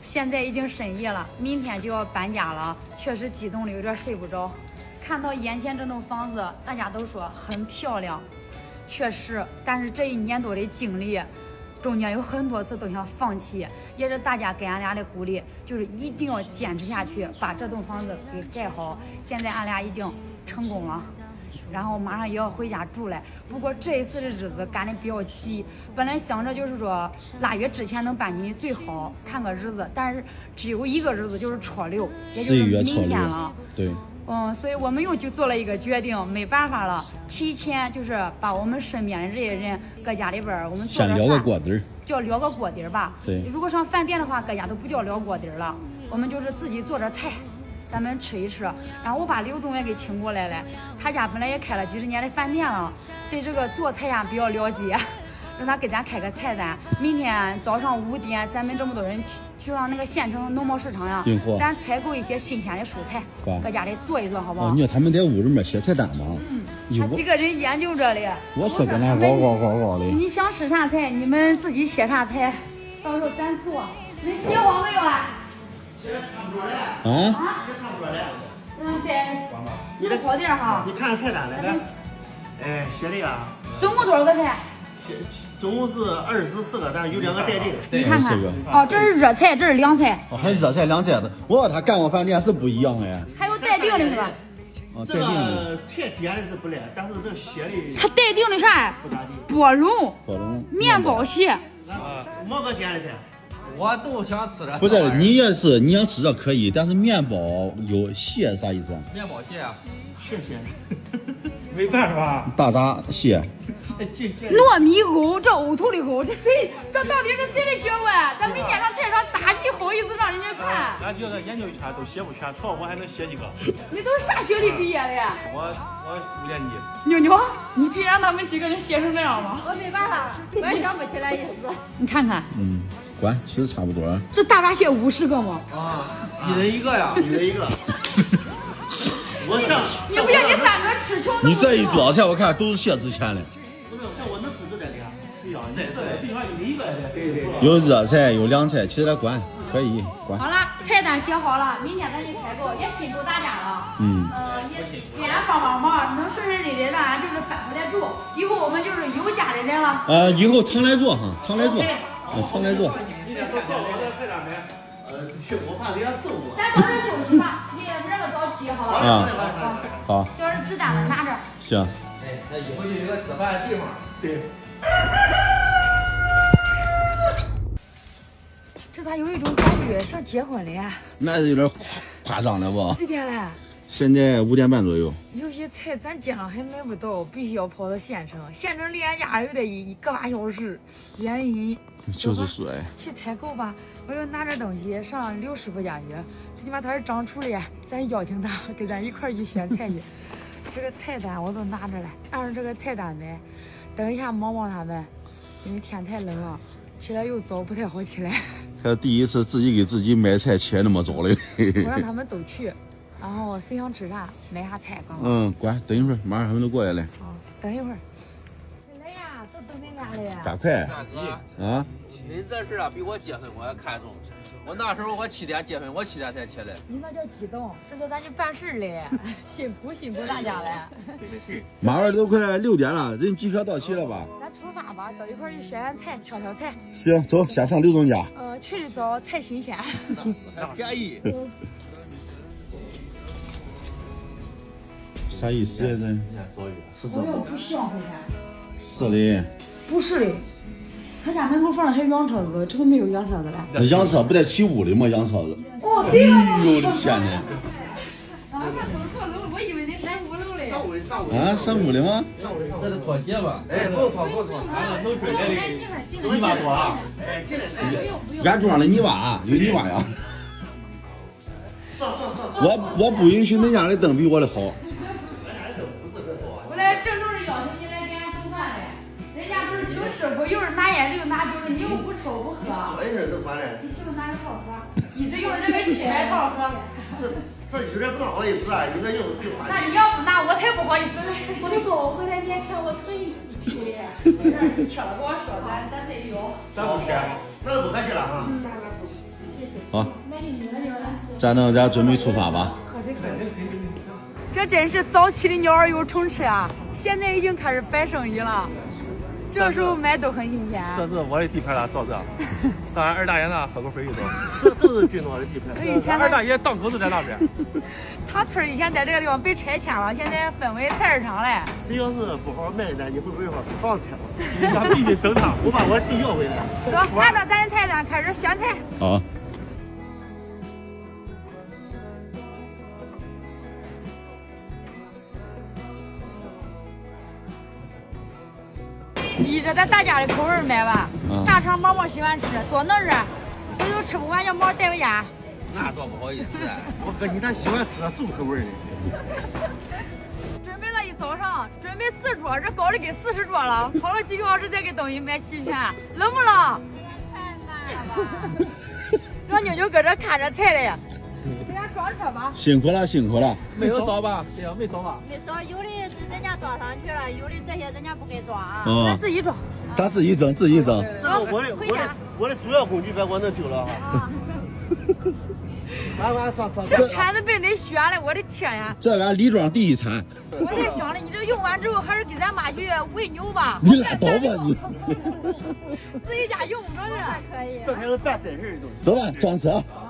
现在已经深夜了，明天就要搬家了，确实激动的有点睡不着。看到眼前这栋房子，大家都说很漂亮，确实，但是这1年多的经历，中间有很多次都想放弃，也是大家给俺俩的鼓励，就是一定要坚持下去，把这栋房子给盖好。现在俺俩已经成功了。然后马上也要回家住了，不过这一次的日子赶得比较急，本来想着就是说腊月之前能搬进去最好，看个日子，但是只有一个日子，就是初6，也就是明天了。对。所以我们又去做了一个决定，没办法了，提前就是把我们身边的这些人搁家里边，我们做先撩个锅底儿，叫撩个锅底儿吧。对。如果上饭店的话，搁家都不叫撩锅底儿了，我们就是自己做点菜。咱们吃一吃，然后我把刘总也给请过来了，他家本来也开了几十年的饭店了，对这个做菜呀比较了解，让他给咱开个菜单。明天早上5点，咱们这么多人去上那个县城农贸市场呀，咱采购一些新鲜的蔬菜，搁家里做一做，好不好？你看他们在屋里面写菜单吗？他几个人研究着嘞。我说跟他嗷的。你想吃啥菜，你们自己写啥菜，到时候咱做。你写好没有啊？现在差不多了啊？也差不多了。对，你的锅底哈。你看看菜单来。哎，写的啊。总共多少个菜？总共是24个，但是有2个待定。你看看，哦，这是热菜，这是凉菜。哦，还是热菜凉菜的。我他干过饭店是不一样的。还有待定的是吧？这个菜点的是不赖，但是这写的。他待定的啥？不咋地。波龙。面包蟹。毛哥点的菜。我都想吃的。不是，你要是你想吃这可以，但是面包有蟹啥意思？面包蟹啊，蟹。没办法。大闸蟹。糯米狗，这呕吐的狗，这到底是谁的学问？咱明天上菜场咋地好意思让人家看？俺觉得研究一圈都写不全，除了我还能写几个。你都是啥学历毕业的？我5年级。妞妞，你既然他们几个人写成这样吗？我没办法，我也想不起来意思。你看看。管，其实差不多。这大闸蟹50个吗？啊，1人1个呀，1人1个。我上。你不像你3个吃穷。你这一桌菜我看都是蟹值钱的。不是，像我能吃就这俩。对呀，这最起码有1个。对。有热菜，有凉菜，其实管可以管。好了，菜单写好了，明天咱去采购，也辛苦大家了。也给俺帮帮忙，能顺顺利利让俺就是搬回来住。以后我们就是有家的人了。以后常来做哈，常来做。常来做。明天做我的菜单没？我怕人家揍我。咱早点休息吧，明天不这个早起，好吧？好。要是纸单子拿着。行。哎，那以后就有个吃饭的地方。对。这咋有一种感觉像结婚了？那有点夸张了不？几点了？现在5点半左右。有些菜咱街上还买不到，必须要跑到县城。县城离俺家有得1个把小时，原因就是水。去采购吧，我要拿点东西上刘师傅家去。最起码他是张厨的，咱邀请他跟咱一块去选菜去。这个菜单我都拿着了，按照这个菜单买。等一下毛毛他们，因为天太冷了，起来又早，不太好起来。还第一次自己给自己买菜切那么早的。我让他们都去。然后谁想吃啥买啥菜，刚好。管，等一会儿，马上他们都过来了。等一会儿。来呀，都等你俩了呀。赶快。大哥啊！您这事啊，比我结婚我还看重。我那时候我7点结婚，我7点才起来。你那叫激动，这叫咱去办事嘞，辛苦大家了。马上都快6点了，人即刻到齐了吧？咱出发吧，到一块去选菜，挑菜。行，走，先上刘总家。去的早，菜新鲜。还便宜。啥意思呀？这？我要不像回家。是的。不是的，他家门口放的还有洋车子，这都没有洋车子了。那洋车不得起屋里吗？洋车子。对了。哎呦我的天哪！走错楼了，我以为你上5楼嘞。上屋里吗？那得脱鞋吧？哎，不用脱。都水来来进来。泥巴多啊！哎，进来。俺庄的泥瓦有泥瓦呀。算。我不允许恁家的灯比我的好。我来郑重的邀请你来给俺送饭嘞。人家都是请师傅，有人拿烟就拿酒的，你又不抽不喝。说一声都管了。你媳妇拿个套盒，一直用这个700套盒。这有点不好意思啊，有点用就花。那你要不拿，我才不好意思嘞。我跟你说，我回来年前我腿劈的。你缺了跟我说，咱这里有。咱不缺。那就不客气了哈。谢谢。好，咱能咱准备出发吧。这真是早期的鸟儿有虫吃啊！现在已经开始摆生意了，这时候买都很新鲜。这是我的地盘了，嫂子。上俺二大爷那喝口水一走，这都是军东的地盘。以前二大爷档口就在那边。他村以前在这个地方被拆迁了，现在分为菜市场了。谁要是不好好卖呢，你会不会把房子拆了？咱必须整他，我把我地要回来。说，按照咱的菜单开始选菜。好。依着咱大家的口味买吧。大肠毛毛喜欢吃，多能热，回头吃不完叫毛带回家。那多不好意思。我哥，你咋喜欢吃那重口味的？准备了一早上，准备4桌，这高的给40桌了，跑了几个小时才给东西买齐全，冷不冷？太难了吧！让妞妞搁这看着菜嘞，给俺装车吧。辛苦了，辛苦了。没有烧吧？对呀，没烧吧？没说有的人家装上去了，有的这些人家不给装啊。咱自己装。咱自己整，自己整。这个我的主要工具别给我弄丢了哈。俺上车。这铲子被恁选了，我的天呀！这俺李庄第一铲。我在想着，你这用完之后还是给咱妈去喂牛吧。你拉倒吧你！自己家用不着这。可以。这才是办真事的东西。走吧，装车。啊